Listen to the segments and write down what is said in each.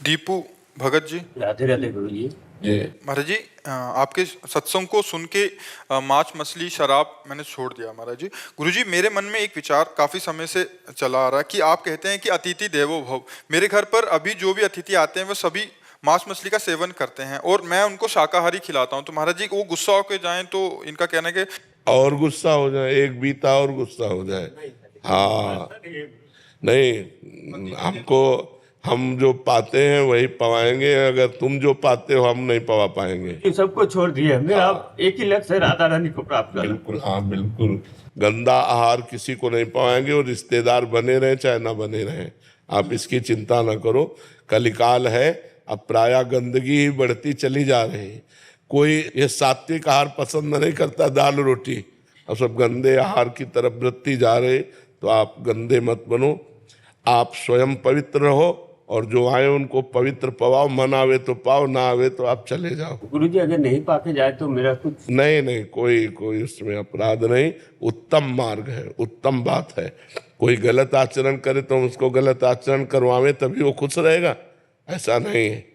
दीपू भगत जी। राधे राधे गुरु जी। महाराज जी, आपके सत्संग को सुन के मांस मछली शराब मैंने छोड़ दिया महाराज जी। गुरु जी, मेरे मन में एक विचार काफी समय से चला आ रहा है कि आप कहते हैं कि अतिथि देवो भव। मेरे घर पर अभी जो भी अतिथि आते हैं वो सभी मांस मछली का सेवन करते हैं और मैं उनको शाकाहारी खिलाता हूँ। तो महाराज जी, वो गुस्सा होकर जाएं तो इनका कहना है कि और गुस्सा हो जाए, एक बीता और गुस्सा हो जाए। हाँ, नहीं, हमको हम जो पाते हैं वही पवाएंगे। अगर तुम जो पाते हो हम नहीं पवा पाएंगे। इन सबको छोड़ दिए, मेरा एक ही लक्ष्य है, राधा रानी को प्राप्त करना। बिल्कुल, हाँ बिल्कुल। गंदा आहार किसी को नहीं पवाएंगे और रिश्तेदार बने रहे चाहे ना बने रहे, आप इसकी चिंता ना करो। कलिकाल है, अब प्रायः गंदगी ही बढ़ती चली जा रही है। कोई ये सात्विक आहार पसंद नहीं करता, दाल रोटी, अब सब गंदे आहार की तरफ बढ़ती जा रहे। तो आप गंदे मत बनो, आप स्वयं पवित्र रहो और जो आए उनको पवित्र पवाओ। मन आवे तो पाओ, ना आवे तो आप चले जाओ। गुरु जी, अगर नहीं पाके जाए तो मेरा कुछ नहीं, कोई उसमें अपराध नहीं, उत्तम मार्ग है, उत्तम बात है। कोई गलत आचरण करे तो हम उसको गलत आचरण करवावे तभी वो खुश रहेगा, ऐसा नहीं है।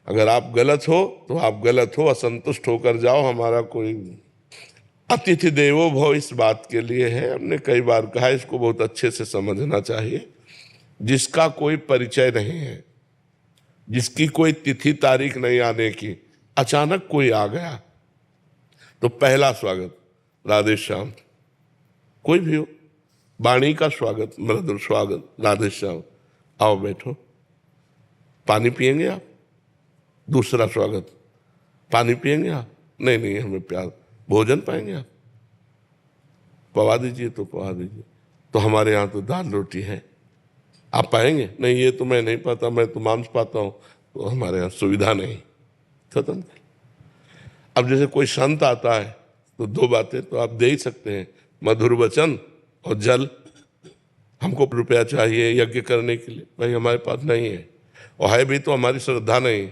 अगर आप गलत हो तो आप गलत हो, असंतुष्ट होकर जाओ। हमारा कोई अतिथि देवो भव इस बात के लिए है, हमने कई बार कहा, इसको बहुत अच्छे से समझना चाहिए। जिसका कोई परिचय नहीं है, जिसकी कोई तिथि तारीख नहीं आने की, अचानक कोई आ गया तो पहला स्वागत राधे श्याम। कोई भी हो, वाणी का स्वागत, मृदुल स्वागत, राधे श्याम, आओ बैठो, पानी पिएंगे आप? दूसरा स्वागत, पानी पिएंगे आप? नहीं, हमें प्यार, भोजन पाएंगे आप? पवा दीजिए तो पवा दीजिए। तो हमारे यहाँ तो दाल रोटी है, आप पाएंगे? नहीं, ये तो मैं नहीं पाता, मैं तो मांस पाता हूँ। तो हमारे यहाँ सुविधा नहीं, खत्म। अब जैसे कोई संत आता है तो दो बातें तो आप दे ही सकते हैं, मधुर वचन और जल। हमको रुपया चाहिए यज्ञ करने के लिए, भाई हमारे पास नहीं है, और है भी तो हमारी श्रद्धा नहीं,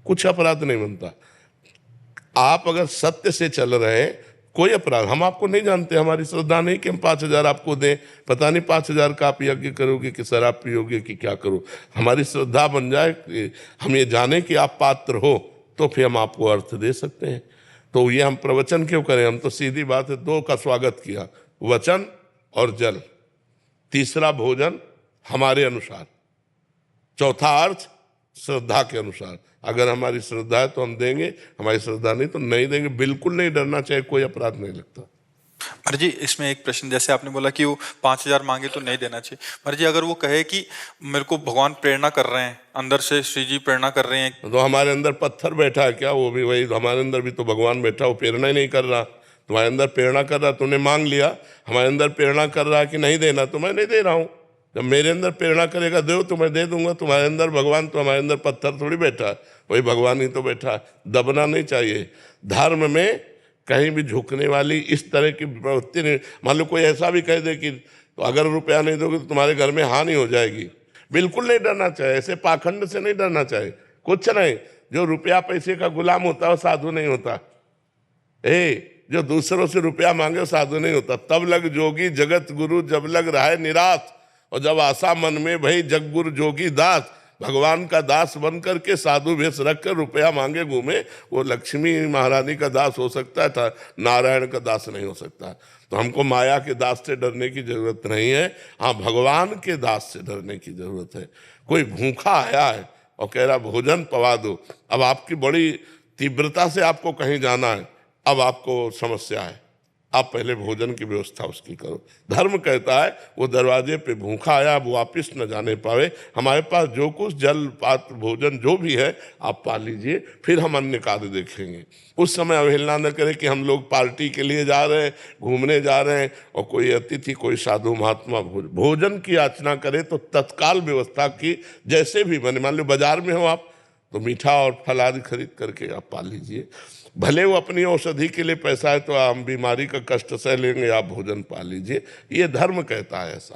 कुछ अपराध नहीं बनता। आप अगर सत्य से चल रहे हैं, कोई अपराध, हम आपको नहीं जानते, हमारी श्रद्धा नहीं कि हम 5,000 आपको दें। पता नहीं 5,000 का आप यज्ञ करोगे कि शराब पियोगे कि क्या करो। हमारी श्रद्धा बन जाए कि हम ये जाने कि आप पात्र हो, तो फिर हम आपको अर्थ दे सकते हैं। तो ये हम प्रवचन क्यों करें, हम तो सीधी बात है, दो का स्वागत किया, वचन और जल। तीसरा भोजन हमारे अनुसार, चौथा अर्थ श्रद्धा के अनुसार। अगर हमारी श्रद्धा है तो हम देंगे, हमारी श्रद्धा नहीं तो नहीं देंगे। बिल्कुल नहीं डरना चाहिए, कोई अपराध नहीं लगता। महाराज जी, इसमें एक प्रश्न, जैसे आपने बोला कि वो 5,000 मांगे तो नहीं देना चाहिए। महाराज जी, अगर वो कहे कि मेरे को भगवान प्रेरणा कर रहे हैं, अंदर से श्री जी प्रेरणा कर रहे हैं, तो हमारे अंदर पत्थर बैठा है क्या? वो भी वही, हमारे अंदर भी तो भगवान बैठा, वो प्रेरणा ही नहीं कर रहा। तुम्हारे अंदर प्रेरणा कर रहा, तूने मांग लिया। हमारे अंदर प्रेरणा कर रहा है कि नहीं देना, तो मैं नहीं दे रहा हूँ। जब मेरे अंदर प्रेरणा करेगा दो तो मैं दे दूंगा। तुम्हारे अंदर भगवान, तो हमारे अंदर पत्थर थोड़ी बैठा है, वही भगवान ही तो बैठा है। दबना नहीं चाहिए। धर्म में कहीं भी झुकने वाली इस तरह की प्रवृत्ति नहीं। मान लो कोई ऐसा भी कह दे कि तो अगर रुपया नहीं दोगे तो तुम्हारे घर में हानि हो जाएगी, बिल्कुल नहीं डरना चाहिए। ऐसे पाखंड से नहीं डरना चाहिए, कुछ नहीं। जो रुपया पैसे का गुलाम होता है वो साधु नहीं होता। जो दूसरों से रुपया मांगे वो साधु नहीं होता। तब लग जोगी जगत गुरु, जब लग रहा है निराश, और जब आशा मन में भई जग गुरु जोगी दास। भगवान का दास बन करके साधु वेश रख कर रुपया मांगे घूमे, वो लक्ष्मी महारानी का दास हो सकता था, नारायण का दास नहीं हो सकता। तो हमको माया के दास से डरने की जरूरत नहीं है, हाँ भगवान के दास से डरने की जरूरत है। कोई भूखा आया है और कह रहा भोजन पवा दो, अब आपकी बड़ी तीव्रता से आपको कहीं जाना है, अब आपको समस्या है, आप पहले भोजन की व्यवस्था उसकी करो। धर्म कहता है वो दरवाजे पे भूखा आया, वो वापिस न जाने पावे। हमारे पास जो कुछ जल पात्र भोजन जो भी है आप पा लीजिए, फिर हम अन्य कार्य देखेंगे। उस समय अवहेलना न करें कि हम लोग पार्टी के लिए जा रहे हैं, घूमने जा रहे हैं, और कोई अतिथि, कोई साधु महात्मा भोजन की याचना करे तो तत्काल व्यवस्था की, जैसे भी बने। मान लो बाजार में हो आप, तो मीठा और फल आदि खरीद करके आप पा लीजिए। भले वो अपनी औषधि के लिए पैसा है तो हम बीमारी का कष्ट सह लेंगे, आप भोजन पा लीजिए। ये धर्म कहता है ऐसा।